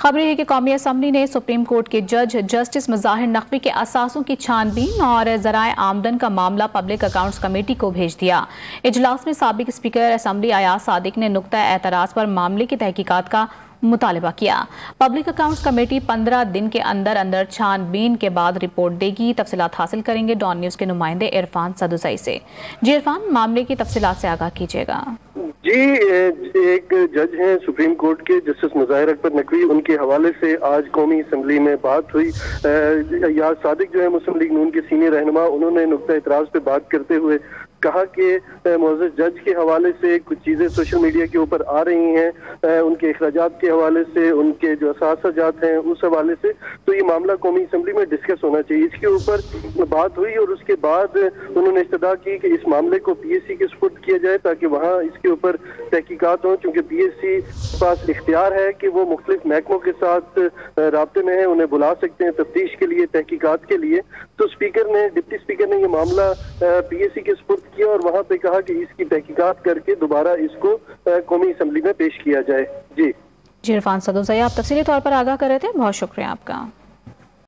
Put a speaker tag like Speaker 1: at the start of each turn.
Speaker 1: खबर है कि कौमी असम्बली ने सुप्रीम कोर्ट के जज जस्टिस मुज़ाहिर नकवी के असासों की छानबीन और ज़राए आमदन का मामला पब्लिक अकाउंट्स कमेटी को भेज दिया। इजलास में साबिक स्पीकर असम्बली अयाज सादिक ने नुक्ता एतराज़ पर मामले की तहकीकात का मुतालबा किया। पब्लिक अकाउंट्स कमेटी 15 दिन के अंदर अंदर छानबीन के बाद रिपोर्ट देगी। तफसीलात हासिल करेंगे डॉन न्यूज़ के नुमाइंदे इरफान सदुसई से। जी इरफान, मामले की तफसीलात से आगाह कीजिएगा।
Speaker 2: जी, एक जज हैं सुप्रीम कोर्ट के जस्टिस मुज़ाहिर अकबर नकवी, उनके हवाले से आज कौमी असम्बली में बात हुई। अयाज सादिक जो है मुस्लिम लीग नून के सीनियर रहनुमा, उन्होंने नुक्ता एतराज़ पे बात करते हुए कहा कि मुअज़्ज़ज़ जज के हवाले से कुछ चीज़ें सोशल मीडिया के ऊपर आ रही हैं, उनके अखराजात के हवाले से, उनके जो असासाजात हैं उस हवाले से, तो ये मामला कौमी असम्बली में डिस्कस होना चाहिए। इसके ऊपर बात हुई और उसके बाद उन्होंने इस्तदा की कि इस मामले को PSC के सुपुर्द किया जाए ताकि वहाँ इसके ऊपर तहकीकात हों, क्योंकि PSC पास इख्तियार है कि वो मुख्तलिफ महकमों के साथ राब्ते में है, उन्हें बुला सकते हैं तफ्तीश के लिए, तहकीकात के लिए। तो डिप्टी स्पीकर ने ये मामला PSC के सुपुर्द किया और वहाँ पे कहा कि इसकी तहकीकात करके दोबारा इसको कौमी असम्बली में पेश किया जाए। जी
Speaker 1: इरफान सदुसई, आप तफसीली तौर पर आगाह कर रहे थे, बहुत शुक्रिया आपका।